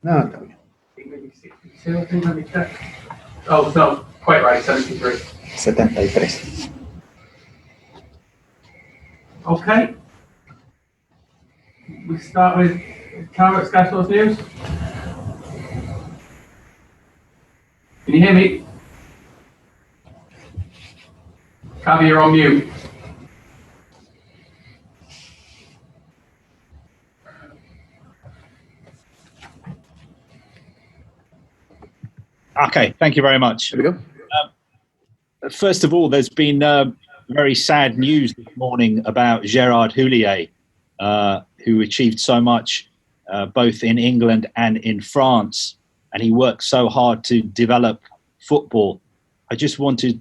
No, está bien. Maybe 62, let me check. Oh, no, quite right, 73. 73. Okay. We start with Carrot Sky Sports News. Can you hear me? Cavi, you're on mute. Okay, thank you very much. There we go. First of all, there's been very sad news this morning about Gerard Houllier, who achieved so much both in England and in France, and he worked so hard to develop football. I just wanted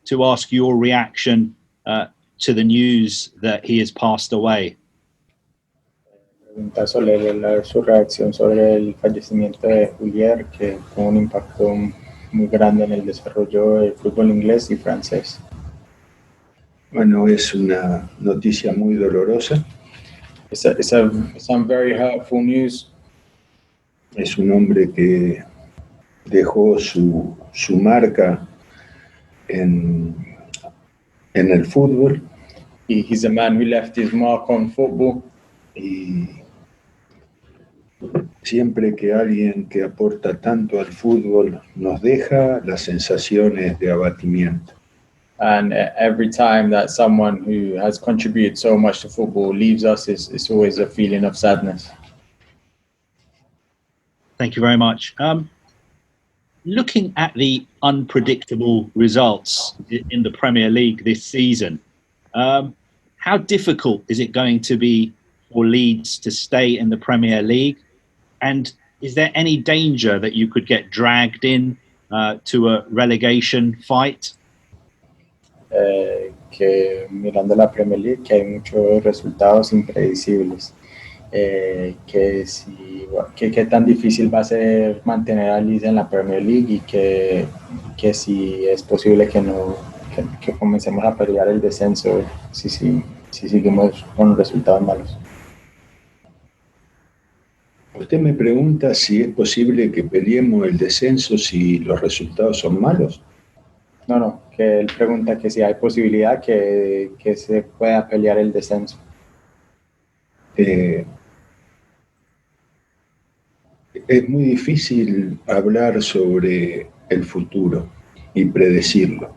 to ask your reaction to the news that he has passed away. Pregunta sobre su reacción sobre el fallecimiento de Houllier, que tuvo un impacto muy grande en el desarrollo del fútbol inglés y francés. Bueno, es una noticia muy dolorosa. It's some very hurtful news. Es un hombre que dejó su marca en el fútbol. He's a man who left his mark on football. Y siempre que alguien que aporta tanto al fútbol nos deja, las sensaciones de abatimiento. And every time that someone who has contributed so much to football leaves us, it's always a feeling of sadness. Thank you very much. Looking at the unpredictable results in the Premier League this season, how difficult is it going to be for Leeds to stay in the Premier League? And is there any danger that you could get dragged in to a relegation fight? Que mirando la Premier League, que hay muchos resultados impredecibles. Que tan difícil va a ser mantener a Leeds en la Premier League y que si es posible que comencemos a pelear el descenso si seguimos con resultados malos. Usted me pregunta si es posible que peleemos el descenso si los resultados son malos. No, que él pregunta que si hay posibilidad que se pueda pelear el descenso. Es muy difícil hablar sobre el futuro y predecirlo.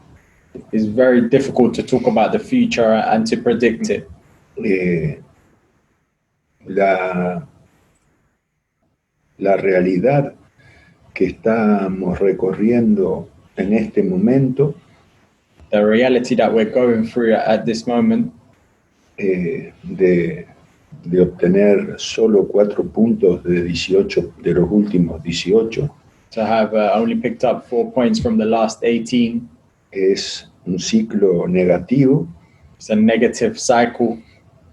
It's very difficult to talk about the future and to predict it. La realidad que estamos recorriendo en este momento, the reality that we're going through at this moment, de obtener solo 4 puntos de los últimos 18, to have only picked up 4 points from the last 18, es un ciclo negativo. It's a negative cycle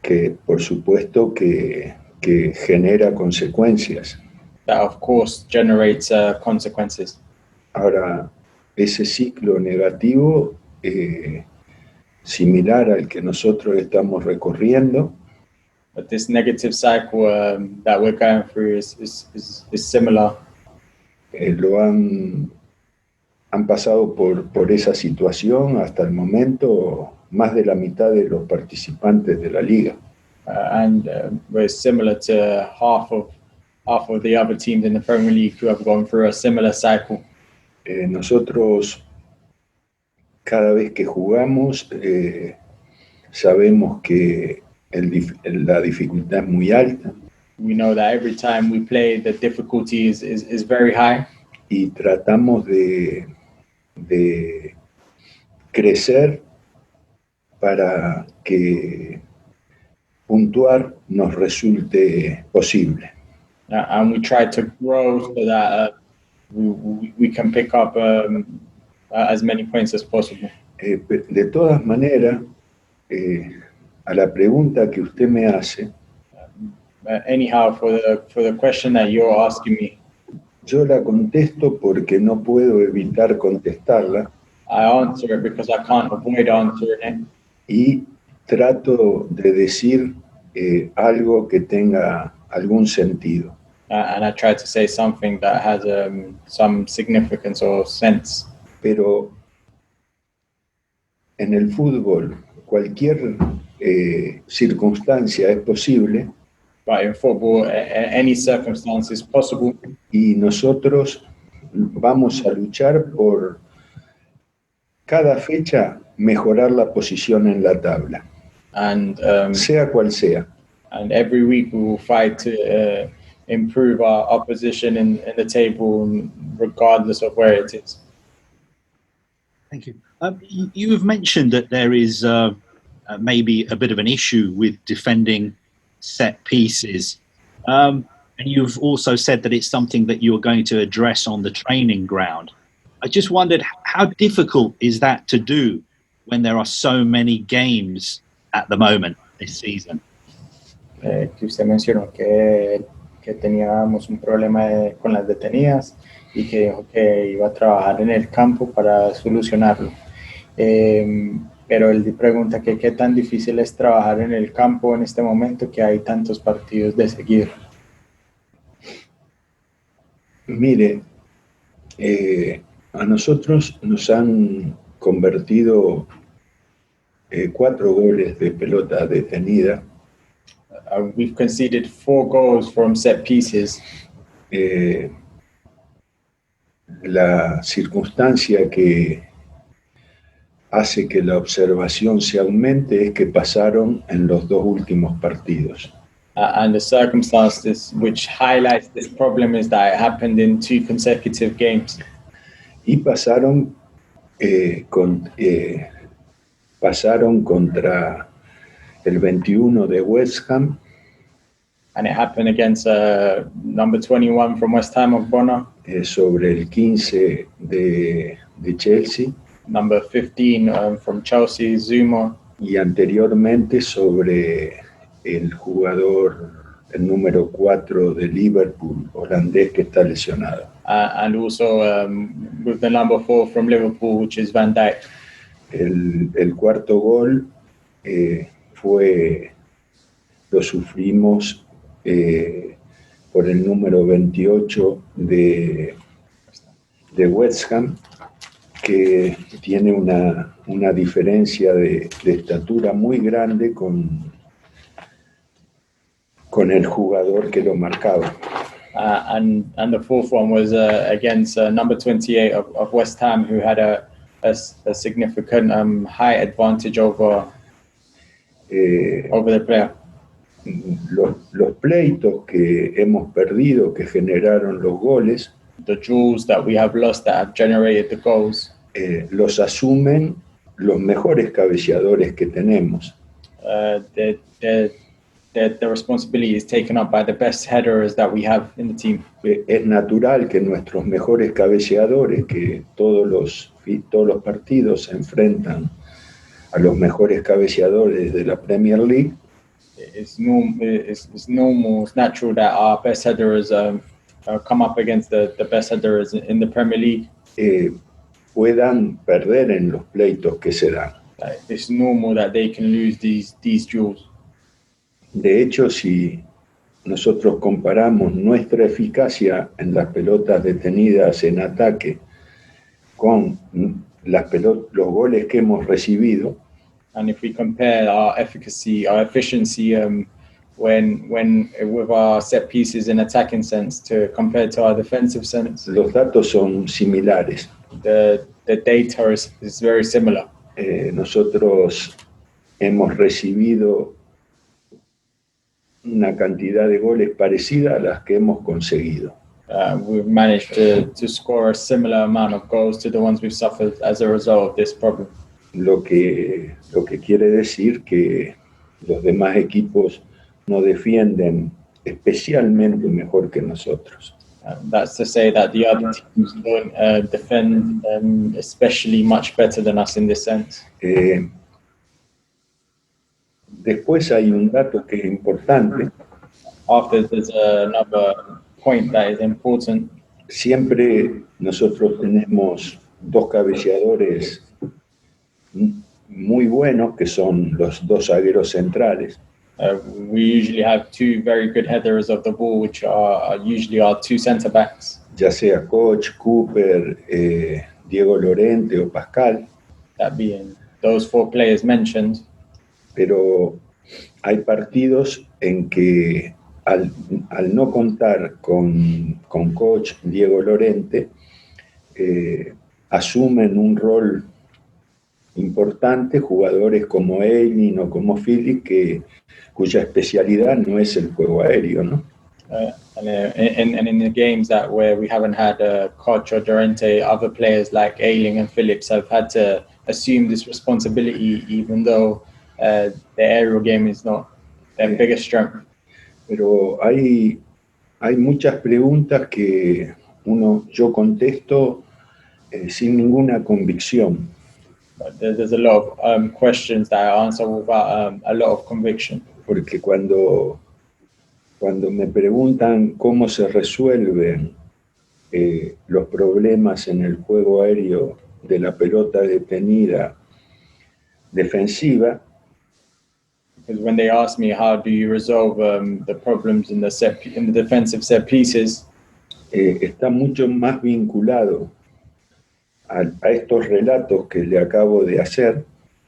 que por supuesto que genera consecuencias. That of course generates consequences. Ahora, ese ciclo negativo, similar al que nosotros estamos recorriendo, but this negative cycle that we're going through is similar. Han pasado por esa situación hasta el momento más de la mitad de los participantes de la liga. And we're similar to half of the other teams in the Premier League who have gone through a similar cycle. Nosotros, cada vez que jugamos, sabemos que la dificultad es muy alta. We know that every time we play, the difficulty is very high. Y tratamos de crecer para que puntuar nos resulte posible. And we try to grow so that we can pick up as many points as possible. De todas maneras, a la pregunta que usted me hace, anyhow, for the question that you're asking me, yo la contesto porque no puedo evitar contestarla. I answer it because I can't avoid answering it. Y trato de decir algo que tenga algún sentido. and I try to say something that has some significance or sense. Pero en el fútbol cualquier circunstancia es posible. But in football, any circumstance is possible. Y nosotros vamos a luchar por cada fecha mejorar la posición en la tabla, And sea cual sea. and every week we will fight to improve our position in the table, regardless of where it is. Thank you. You have mentioned that there is maybe a bit of an issue with defending set pieces. And you've also said that it's something that you're going to address on the training ground. I just wondered, how difficult is that to do when there are so many games at the moment this season? Que usted mencionó que teníamos un problema con las detenidas y que dijo que iba a trabajar en el campo para solucionarlo. Pero él pregunta que qué tan difícil es trabajar en el campo en este momento que hay tantos partidos de seguir. Mire, a nosotros nos han convertido 4 goles de pelota detenida. We've conceded 4 goals from set pieces. La circunstancia que hace que la observación se aumente es que pasaron en los 2 últimos partidos. And the circumstances which highlights this problem is that it happened in 2 consecutive games. Y pasaron contra el 21 de West Ham. And it happened against number 21 from West Ham of Bonner. Sobre el 15 de Chelsea. Number 15 from Chelsea, Zuma. Y anteriormente sobre el jugador, el número 4 de Liverpool, holandés, que está lesionado. And also with the number 4 from Liverpool, which is Van Dijk. El cuarto gol lo sufrimos por el número 28 de West Ham, que tiene una diferencia de estatura muy grande con el jugador que lo marcaba. And the 4th one was against number 28 of West Ham, who had a significant height advantage over the player. Los pleitos que hemos perdido, que generaron los goles, the duels that we have lost that have generated the goals, los asumen los mejores cabeceadores que tenemos. The responsibility is taken up by the best headers that we have in the team. Es natural que nuestros mejores cabeceadores, que todos los partidos se enfrentan a los mejores cabeceadores de la Premier League. It's normal, it's natural that our best headers come up against the best headers in the Premier League. Puedan perder en los pleitos que se dan. It's normal that they can lose these duels. De hecho, si nosotros comparamos nuestra eficacia en las pelotas detenidas en ataque con los goles que hemos recibido, and if we compare our efficacy, our efficiency, when with our set pieces in attacking sense compared to our defensive sense, los datos son similares. The data is very similar. Nosotros hemos recibido una cantidad de goles parecida a las que hemos conseguido. We've managed to score a similar amount of goals to the ones we've suffered as a result of this problem. Lo que quiere decir que los demás equipos no defienden especialmente mejor que nosotros. That's to say that the other teams don't defend especially much better than us in this sense. Después hay un dato que es importante. After, there's another point that is important. Siempre nosotros tenemos 2 cabeceadores muy buenos, que son los 2 zagueros centrales. We usually have two very good headers of the ball, which are usually our two centre backs. Ya sea Koch, Cooper, Diego Lorente o Pascal. That being those four players mentioned. Pero hay partidos en que al no contar con Koch, Diego Lorente, asumen un rol importante jugadores como Eiling o como Philip, cuya especialidad no es el juego aéreo, ¿no? And in the games that where we haven't had Koch or Llorente, other players like Ayling and Phillips have had to assume this responsibility, even though the aerial game is not their biggest strength. Pero hay muchas preguntas que yo contesto sin ninguna convicción. But there's a lot of questions that I answer without a lot of conviction. Porque cuando me preguntan cómo se resuelven los problemas en el juego aéreo de la pelota detenida defensiva, because when they ask me how do you resolve the problems in the defensive set pieces, está mucho más vinculado a estos relatos que le acabo de hacer.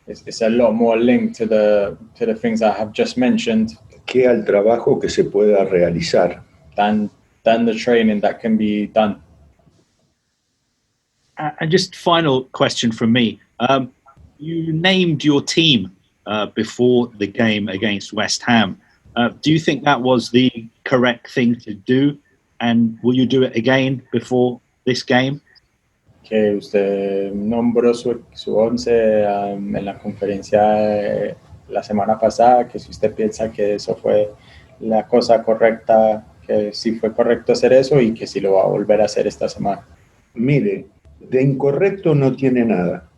It's a lot more linked to the things I have just mentioned, que al trabajo que se pueda realizar. Than the training that can be done. And just final question from me. You named your team before the game against West Ham. Do you think that was the correct thing to do? And will you do it again before this game? Que usted nombró su once en la conferencia la semana pasada, que si usted piensa que eso fue la cosa correcta, que sí fue correcto hacer eso y que si lo va a volver a hacer esta semana. Mire, de incorrecto no tiene nada.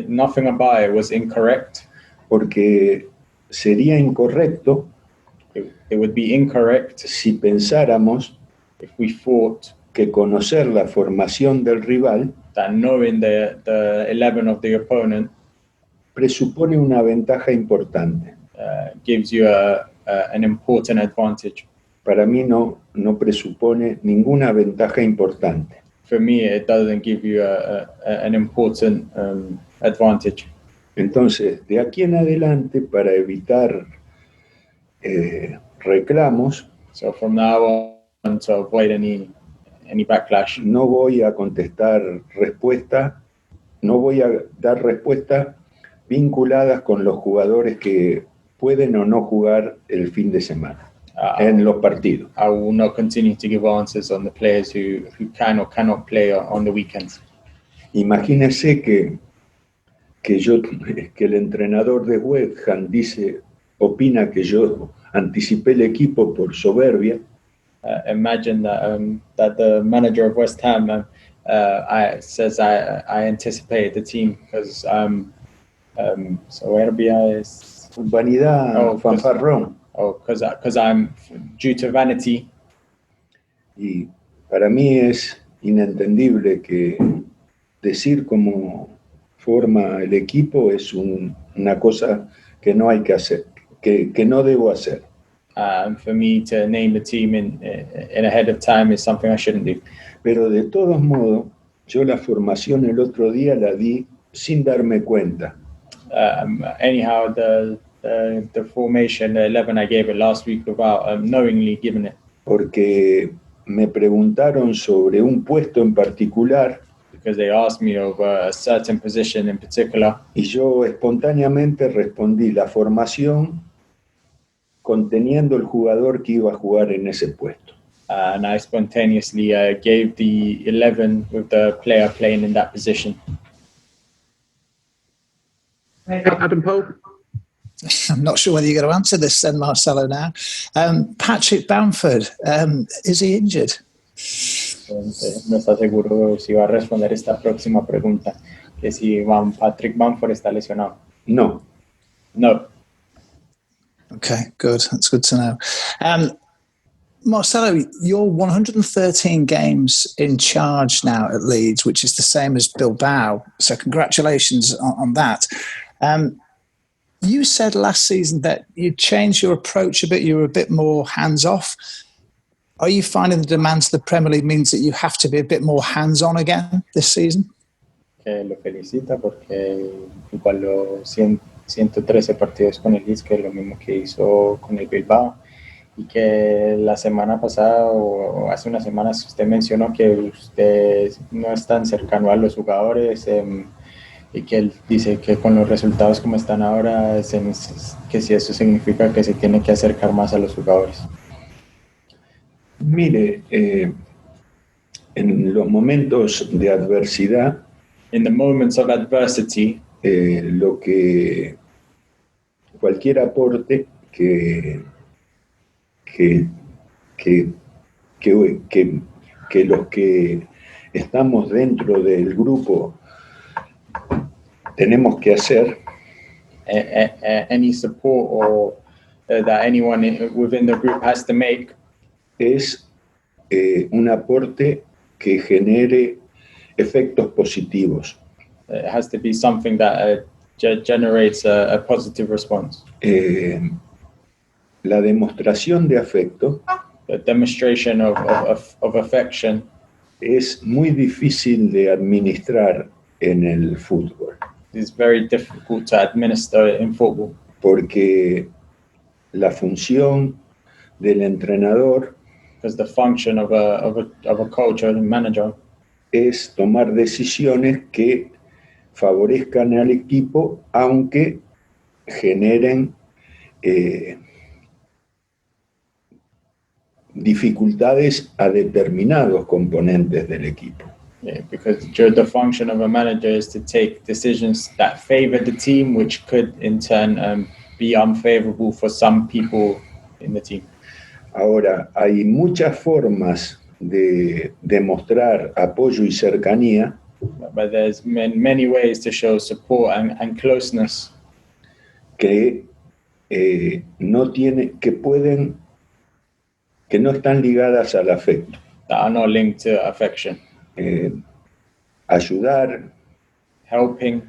Nothing about it was incorrect. Porque sería incorrecto it would be incorrect si pensáramos if we thought que conocer la formación del rival that knowing the 11 of the opponent presupone una ventaja importante. Gives you an important advantage. Para mí no presupone ninguna ventaja importante. For me, it doesn't give you an important advantage. Entonces, de aquí en adelante, para evitar reclamos, so from now on, to avoid any backlash, no voy a dar respuestas vinculadas con los jugadores que pueden o no jugar el fin de semana en los partidos. I will not continue to give answers on the players who can or cannot play on the weekends. Imagínese que el entrenador de West Ham opina que yo anticipé el equipo por soberbia. Imagine that the manager of West Ham says I anticipated the team because soberbia is vanidad, fanfarrón. Because I'm due to vanity. Y para mí es inentendible que decir cómo forma el equipo es una cosa que no hay que hacer, que no debo hacer. For me to name the team in ahead of time is something I shouldn't do. Pero de todos modos, yo la formación el otro día la di sin darme cuenta. Anyhow, the formation, the 11 I gave it last week without knowingly giving it. Porque me preguntaron sobre un puesto en particular. Because they asked me over a certain position in particular. Y yo espontáneamente respondí la formación conteniendo el jugador que iba a jugar en ese puesto. And I spontaneously gave the 11 with the player playing in that position. Adam Pope. I'm not sure whether you're going to answer this then, Marcelo, now. Patrick Bamford, is he injured? No está seguro si va a responder esta próxima pregunta, que si Patrick Bamford está lesionado. No. Okay, good. That's good to know. Marcelo, you're 113 games in charge now at Leeds, which is the same as Bilbao. So congratulations on that. You said last season that you changed your approach a bit. You were a bit more hands-off. Are you finding the demands of the Premier League means that you have to be a bit more hands-on again this season? Que lo felicita porque igual los 113 partidos con el Leeds, que es lo mismo que hizo con el Bilbao, y que la semana pasada o hace unas semanas usted mencionó que usted no es tan cercano a los jugadores, y que él dice que con los resultados como están ahora, que si eso significa que se tiene que acercar más a los jugadores. Mire, en los momentos de adversidad, In the moments of adversity, lo que cualquier aporte que los que estamos dentro del grupo tenemos que hacer, any support or that anyone within the group has to make, es un aporte que genere efectos positivos. it has to be something that generates a positive response. La demostración de afecto The demonstration of affection es muy difícil de administrar en el fútbol, is very difficult to administer in football porque la función del entrenador because the function of a coach or a manager es tomar decisiones que favorezcan al equipo, aunque generen dificultades a determinados componentes del equipo. because the function of a manager is to take decisions that favor the team, which could in turn be unfavorable for some people in the team. Ahora, hay muchas formas de demostrar apoyo y cercanía But there's many ways to show support and closeness que que no están ligadas al afecto. that are not linked to affection. Ayudar, Helping,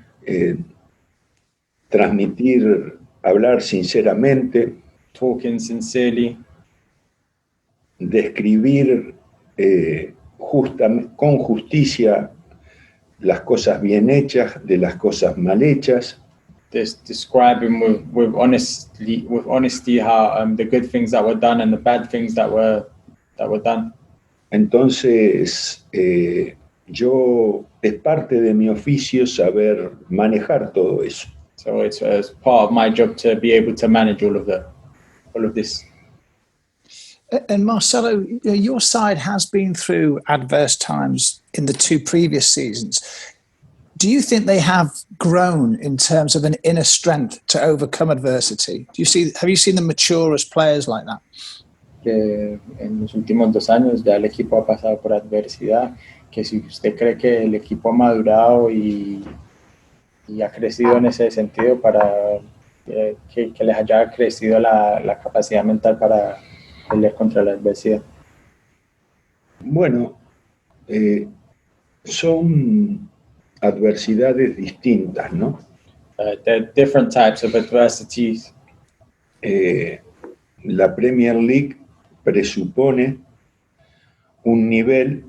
transmitir, hablar sinceramente, talking sincerely, describir con justicia las cosas bien hechas de las cosas mal hechas, describing with honesty how the good things that were done and the bad things that were done. Entonces, es parte de mi oficio saber manejar todo eso. So it's part of my job to be able to manage all of this. And Marcelo, your side has been through adverse times in the two previous seasons. Do you think they have grown in terms of an inner strength to overcome adversity? Have you seen them mature as players like that? Que en los últimos 2 años ya el equipo ha pasado por adversidad, que si usted cree que el equipo ha madurado y ha crecido en ese sentido para que les haya crecido la capacidad mental para pelear contra la adversidad. Bueno, son adversidades distintas, ¿no? There are different types of adversities. La Premier League presupone un nivel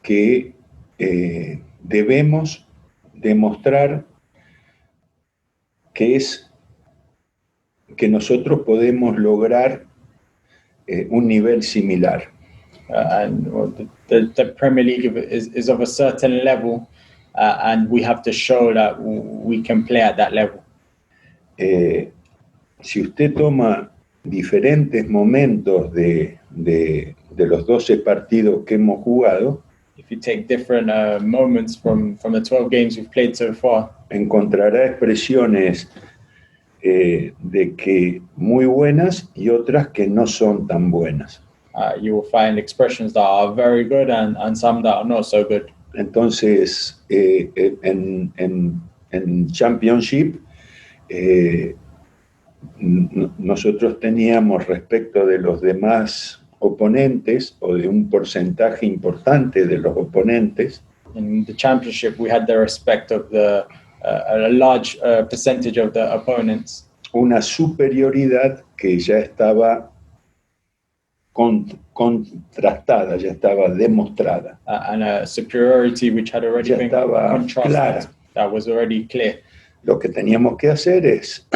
que debemos demostrar que nosotros podemos lograr un nivel similar. And the Premier League is of a certain level, and we have to show that we can play at that level. Si usted toma diferentes momentos de los 12 partidos que hemos jugado, If you take different moments from the 12 games we've played so far, encontrará expresiones de que muy buenas y otras que no son tan buenas. you will find expressions that are very good and some that are not so good. Entonces, en Championship, nosotros teníamos respecto de los demás oponentes o de un porcentaje importante de los oponentes, In the Championship, we had the respect of the a large percentage of the opponents, una superioridad que ya estaba contrastada, ya estaba demostrada. and a superiority which had already Ya been estaba contrasted. clara. That was already clear. Lo que teníamos que hacer es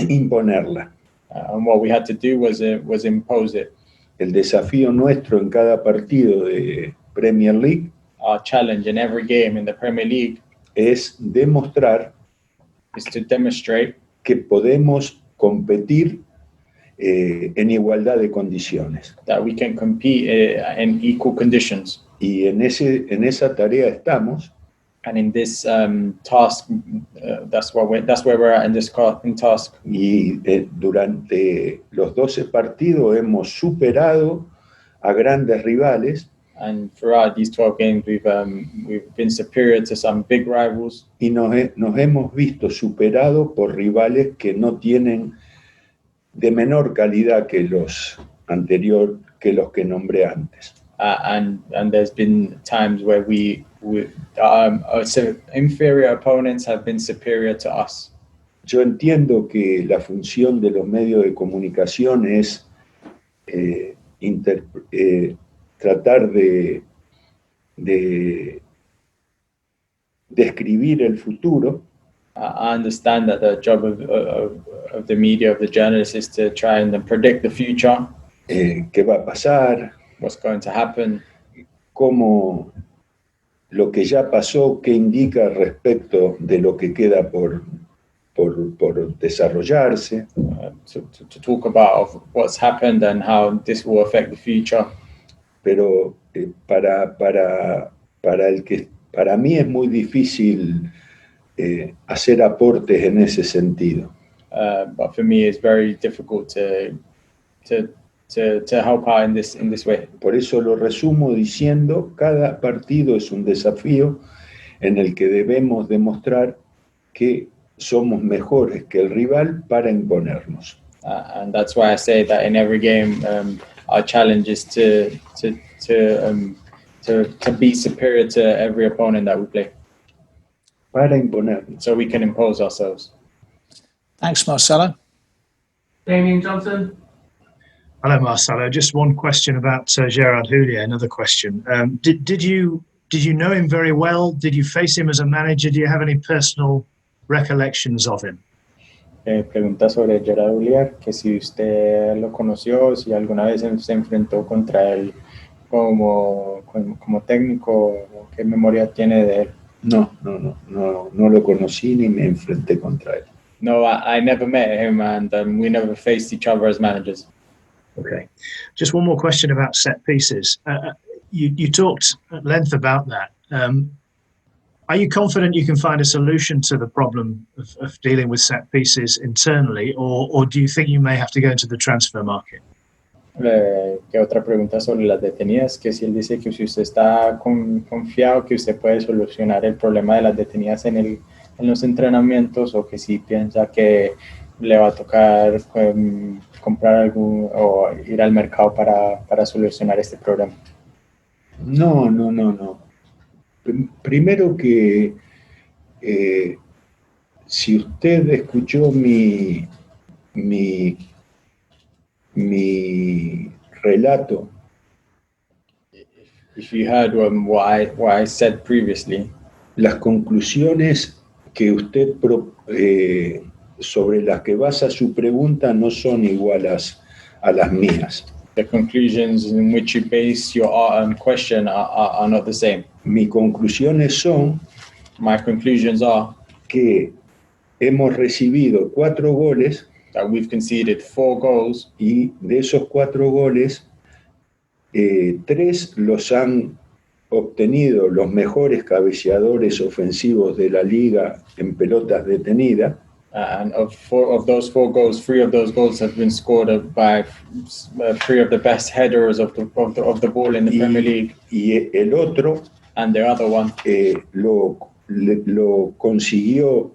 imponerla. And what we had to do was impose it. El desafío nuestro en cada partido de Premier League Our challenge in every game in the Premier League es demostrar is to demonstrate que podemos competir en igualdad de condiciones. that we can compete in equal conditions. Y en esa tarea estamos, And in this task, that's where we're at in this task. y durante los 12 partidos hemos superado a grandes rivales And throughout these 12 games, we've been superior to some big rivals, y nos hemos visto superados por rivales que no tienen de menor calidad que los que nombré antes. and there's been times where inferior opponents have been superior to us. Yo entiendo que la función de los medios de comunicación es tratar de describir el futuro, I understand that the job of the media, of the journalists, is to try and predict the future, qué va a pasar, what's going to happen, cómo lo que ya pasó, qué indica respecto de lo que queda por desarrollarse, to talk about what's happened and how this will affect the future. pero para mí es muy difícil hacer aportes en ese sentido. But for me, it's very difficult to help out in this way. Por eso lo resumo diciendo, cada partido es un desafío en el que debemos demostrar que somos mejores que el rival para imponernos. And that's why I say that in every game, our challenge is to be superior to every opponent that we play, Para imponernos. so we can impose ourselves. Thanks, Marcelo. Damien Johnson. Hello, Marcelo. Just one question about Gerard Houllier. Another question. Did you know him very well? Did you face him as a manager? Do you have any personal recollections of him? Pregunta sobre Gerard Houllier, que si usted lo conoció, si alguna vez se enfrentó contra él como técnico, ¿qué memoria tiene de él? No lo conocí ni me enfrenté contra él. No, I never met him, and we never faced each other as managers. Okay. Just one more question about set pieces. You talked at length about that. Are you confident you can find a solution to the problem of dealing with set pieces internally, or do you think you may have to go into the transfer market? ¿Qué otra pregunta sobre las detenidas? Que si él dice que si usted está confiado que usted puede solucionar el problema de las detenidas en los entrenamientos, o que si piensa que le va a tocar comprar algún o ir al mercado para solucionar este problema. No. Primero que si usted escuchó mi relato, If you heard what I said previously, las conclusiones que usted sobre las que basa su pregunta no son iguales a las mías. the conclusions in which you base your question are not the same. Mis conclusiones son My conclusions are que hemos recibido 4 goles that we've conceded 4 goals, y de esos 4 goles, 3 los han obtenido los mejores cabeceadores ofensivos de la liga en pelotas detenidas, and of those 4 goals, 3 of those goals have been scored by 3 of the best headers of the ball in the Premier League, y el otro and the other one lo consiguió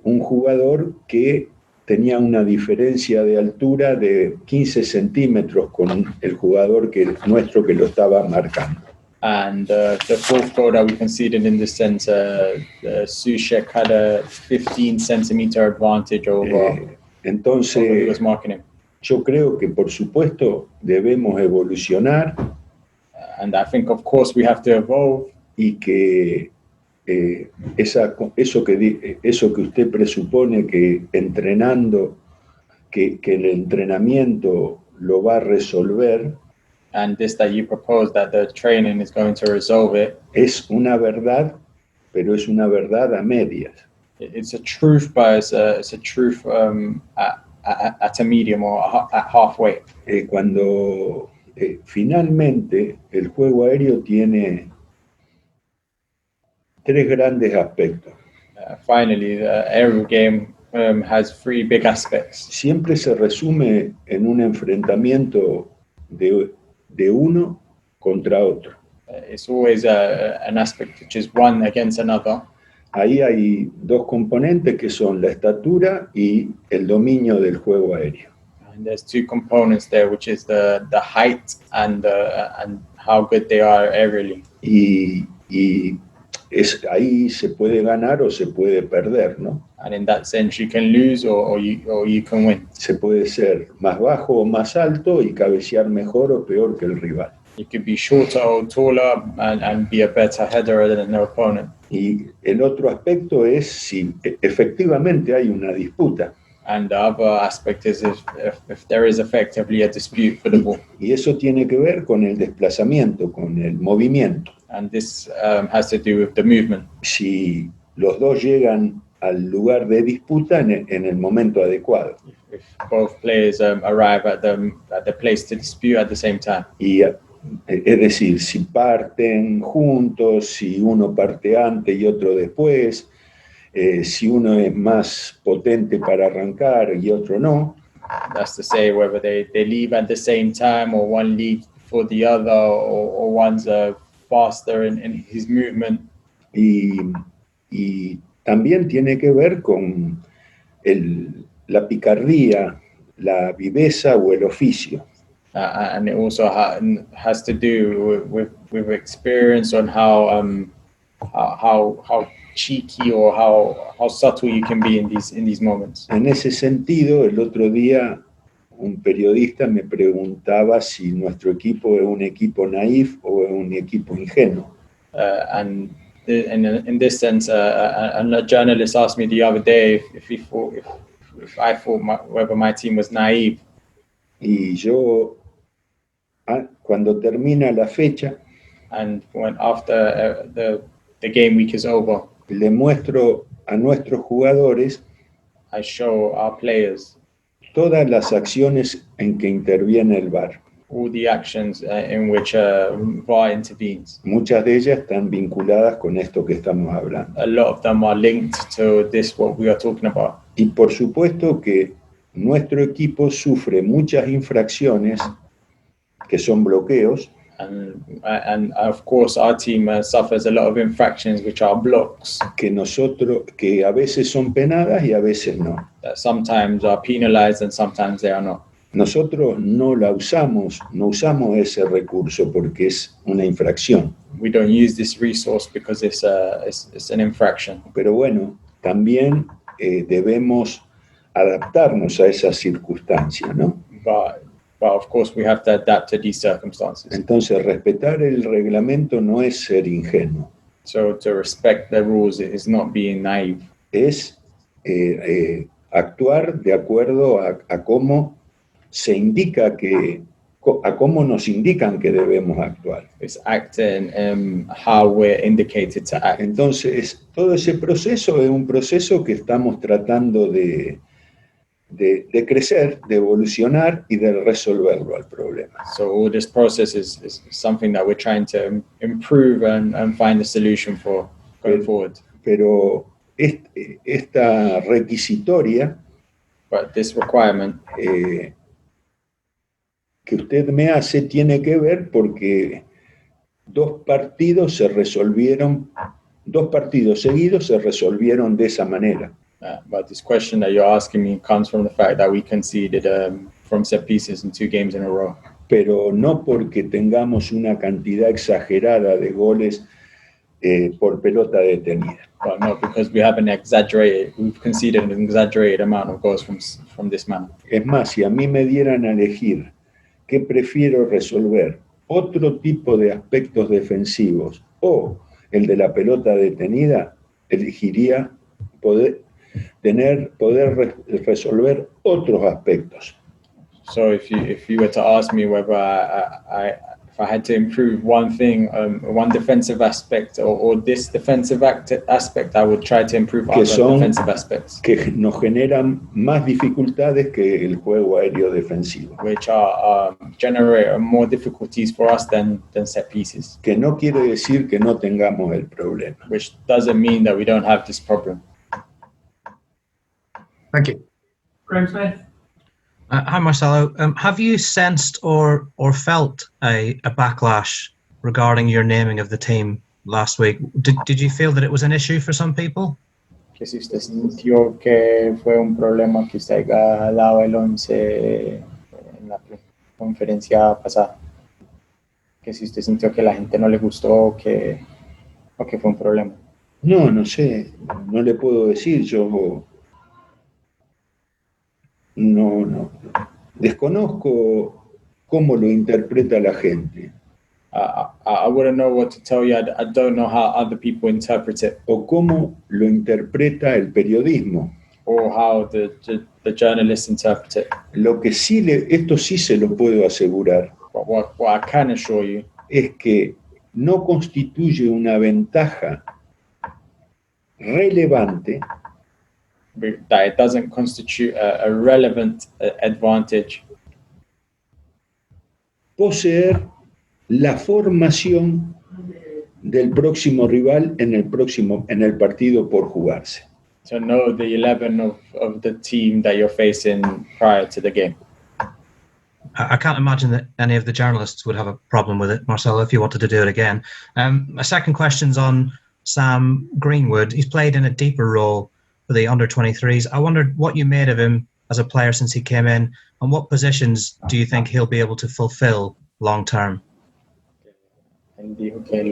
un jugador que tenía una diferencia de altura de 15 centímetros con el jugador nuestro que lo estaba marcando. And the fourth goal that we conceded in this sense, Souček had a 15 centimeter advantage over who Entonces, was marking him. yo creo que por supuesto debemos evolucionar And I think, of course, we have to evolve. y que eso que usted presupone que entrenando, que el entrenamiento lo va a resolver, And this that you propose, that the training is going to resolve it, es una verdad, pero es una verdad a medias. it's a truth, but it's a truth at a medium or at halfway. Cuando finalmente el juego aéreo tiene tres grandes aspectos. Finally, the aerial game has three big aspects. Siempre se resume en un enfrentamiento de uno contra otro. It's always an aspect which is one against another. Ahí hay dos componentes que son la estatura y el dominio del juego aéreo. And there's two components there, which is the height and how good they are aerially. Y ahí se puede ganar o se puede perder, ¿no? And in that sense, you can lose or you can win. Se puede ser más bajo o más alto y cabecear mejor o peor que el rival. You could be shorter or taller and be a better header than their opponent. Y el otro aspecto es si efectivamente hay una disputa. And the other aspect is if there is effectively a dispute for the ball. Y eso tiene que ver con el desplazamiento, con el movimiento. And this has to do with the movement. Si los dos llegan al lugar de disputa en el momento adecuado. If both players arrive at the place to dispute at the same time. Y es decir, si parten juntos, si uno parte antes y otro después, si uno es más potente para arrancar y otro no. That's to say, whether they leave at the same time or one leaves before the other or one's faster in his movement. Y también tiene que ver con la picardía, la viveza o el oficio. And it also has to do with experience on how cheeky or how subtle you can be in these moments. En ese sentido, el otro día un periodista me preguntaba si nuestro equipo es un equipo naif o es un equipo ingenuo. And in this sense, a journalist asked me the other day if I thought whether my team was naive. Y yo, cuando termina la fecha, and when after the game week is over, le muestro a nuestros jugadores I show our players todas las acciones en que interviene el VAR. all the actions in which VAR intervenes. Muchas de ellas están vinculadas con esto que estamos hablando. A lot of them are linked to this, what we are talking about. Y por supuesto que nuestro equipo sufre muchas infracciones que son bloqueos. And of course, our team suffers a lot of infractions, which are blocks. Que a veces son penadas y a veces no. That sometimes are penalized and sometimes they are not. Nosotros no usamos ese recurso porque es una infracción. We don't use this resource because it's an infraction. Pero bueno, también debemos adaptarnos a esa circunstancia, ¿no? But of course we have to adapt to these circumstances. Entonces, respetar el reglamento no es ser ingenuo. So to respect the rules is not being naive. Es actuar de acuerdo a cómo se indica a cómo nos indican que debemos actuar. It's acting how we're indicated to act. Entonces, todo ese proceso es un proceso que estamos tratando de crecer, de evolucionar y de resolverlo al problema. So all this process is something that we're trying to improve and find a solution for going forward. Pero esta requisitoria But this requirement que usted me hace tiene que ver porque dos partidos seguidos se resolvieron de esa manera. But this question that you're asking me comes from the fact that we conceded from set pieces in 2 games in a row. pero no porque tengamos una cantidad exagerada de goles por pelota detenida. Well, no, because we've conceded an exaggerated amount of goals from this man. Es más, si a mí me dieran a elegir qué prefiero resolver, otro tipo de aspectos defensivos o el de la pelota detenida, elegiría poder resolver otros aspectos. So if you were to ask me whether if I had to improve one thing, one defensive aspect or this defensive aspect, I would try to improve other defensive aspects. Que nos generan más dificultades que el juego aéreo defensivo. Which generate more difficulties for us than set pieces. Que no quiere decir que no tengamos el problema. Which doesn't mean that we don't have this problem. Thank you. Graham Smith. Hi, Marcelo. Have you sensed or felt a backlash regarding your naming of the team last week? Did you feel that it was an issue for some people? Que si usted sintió que fue un problema que usted haya dado el 11 en la conferencia pasada. Que si usted sintió que la gente no le gustó o que fue un problema. No sé, no le puedo decir, yo no. Desconozco cómo lo interpreta la gente. I wouldn't know what to tell you. I don't know how other people interpret it. O cómo lo interpreta el periodismo. Or how the journalists interpret it. Lo que sí esto sí se lo puedo asegurar. But what I can assure you es que no constituye una ventaja relevante that it doesn't constitute a relevant advantage poseer la formación del próximo rival en el partido por jugarse. To know the 11 of the team that you're facing prior to the game. I can't imagine that any of the journalists would have a problem with it, Marcelo, if you wanted to do it again. My second question's on Sam Greenwood. He's played in a deeper role for the under-23s. I wondered what you made of him as a player since he came in, and what positions do you think he'll be able to fulfill long-term? Él dijo que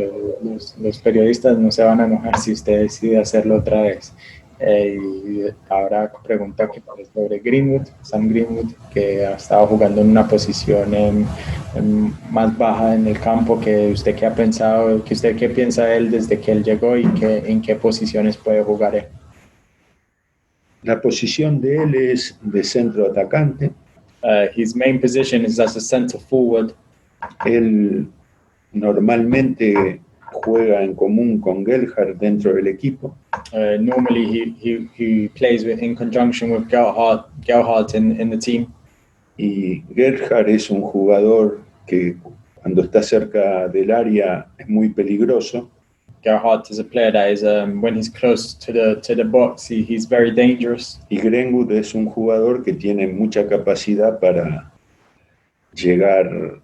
los periodistas no se van a enojar si usted decide hacerlo otra vez. Y ahora pregunta sobre Greenwood, Sam Greenwood, que ha estado jugando en una posición más baja en el campo. Que usted qué ha pensado, que usted qué piensa él desde que él llegó y en qué posiciones puede jugar él. La posición de él es de centro atacante. His main position is as a center forward. Él normalmente juega en común con Gelhardt dentro del equipo. Normally he plays in conjunction with Gelhardt in the team. Y Gelhardt es un jugador que cuando está cerca del área es muy peligroso. Gerhardt is a player that is when he's close to the box, he's very dangerous. Y Greenwood es un jugador que tiene mucha capacidad para llegar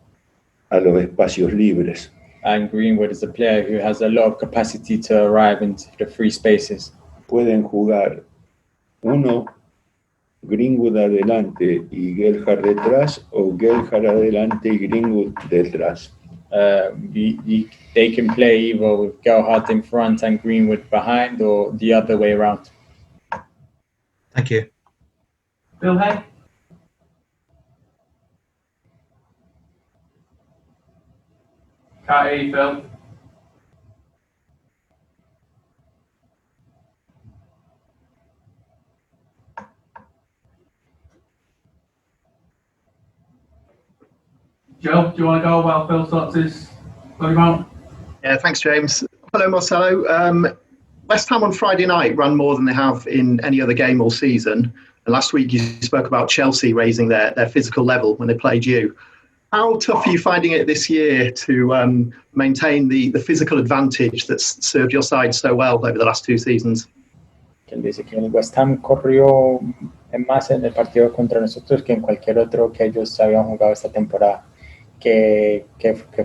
a los espacios libres. And Greenwood is a player who has a lot of capacity to arrive into the free spaces. Pueden jugar uno, Greenwood adelante y Gelhardt detrás, o Gelhardt adelante y Greenwood detrás. They can play either with Gelhardt in front and Greenwood behind, or the other way around. Thank you. Bill Hay. Can't hear you, Phil. Joe, do you want to go while Phil sorts his volume out? Yeah, thanks, James. Hello, Marcelo. West Ham on Friday night ran more than they have in any other game all season. And last week you spoke about Chelsea raising their physical level when they played you. How tough are you finding it this year to maintain the physical advantage that's served your side so well over the last two seasons? Él dice que el West Ham corrió más en el partido contra nosotros que en cualquier otro que ellos habían jugado esta temporada. Que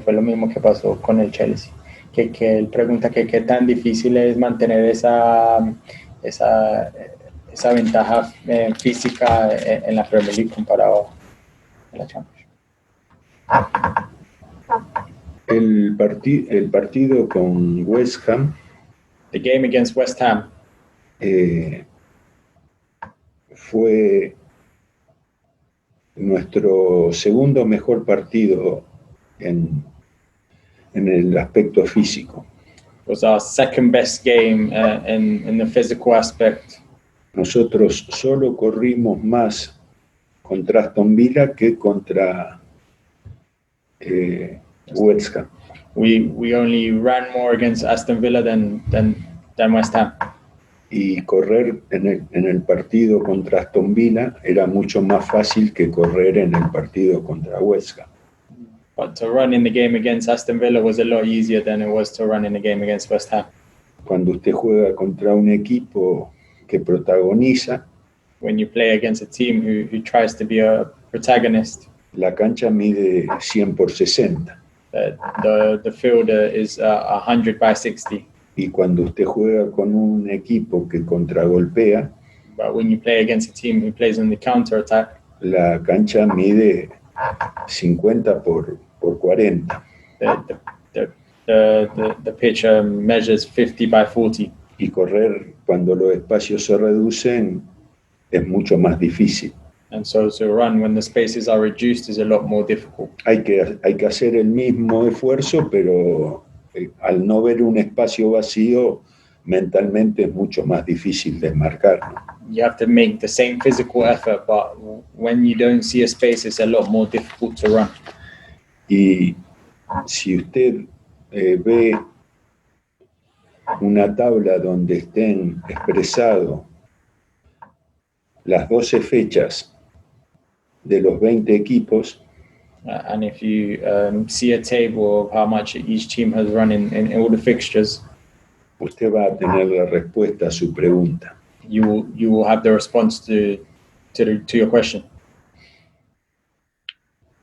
fue lo mismo que pasó con el Chelsea. Que él pregunta que qué tan difícil es mantener esa ventaja física en la Premier League comparado a la Champions. El partido con West Ham The game against West Ham fue nuestro segundo mejor partido en el aspecto físico. was our second best game in the physical aspect. Nosotros solo corrimos más contra Aston Villa que contra West Ham. We only ran more against Aston Villa than West Ham. Y correr en el partido contra Aston Villa era mucho más fácil que correr en el partido contra West Ham. But to run in the game against Aston Villa was a lot easier than it was to run in the game against West Ham. Cuando usted juega contra un equipo que protagoniza, When you play against a team who tries to be a protagonist, la cancha mide 100 por 60. the field is 100 by 60. Y cuando usted juega con un equipo que contragolpea, But when you play against a team who plays on the counter attack, la cancha mide 50 por 40. the pitch measures 50 by 40. Y correr cuando los espacios se reducen es mucho más difícil. And so to run when the spaces are reduced is a lot more difficult. Hay que hacer el mismo esfuerzo, pero al no ver un espacio vacío, mentalmente es mucho más difícil de marcar, ¿no? You have to make the same physical effort, but when you don't see a space, it's a lot more difficult to run. Y si usted ve una tabla donde estén expresados las 12 fechas de los 20 equipos, And if you see a table of how much each team has run in all the fixtures, usted va a tener la respuesta a su pregunta. you will have the response to your question.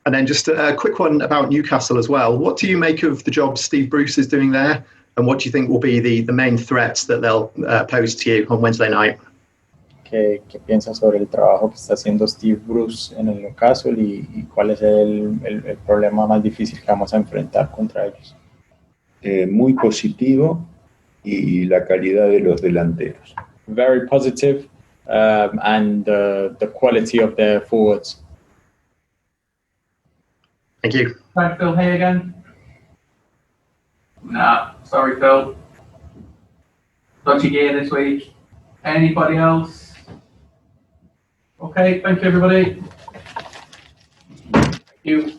And then just a quick one about Newcastle as well. What do you make of the job Steve Bruce is doing there? And what do you think will be the main threats that they'll pose to you on Wednesday night? ¿Qué piensas sobre el trabajo que está haciendo Steve Bruce en el Newcastle y cuál es el problema más difícil que vamos a enfrentar contra ellos? Muy positivo, y la calidad de los delanteros. Very positive, and the quality of their forwards. Thank you. Thanks, Phil. Hey again. Nah, sorry, Phil. Dodgy gear this week. Anybody else? Okay, thank you, everybody. Thank you.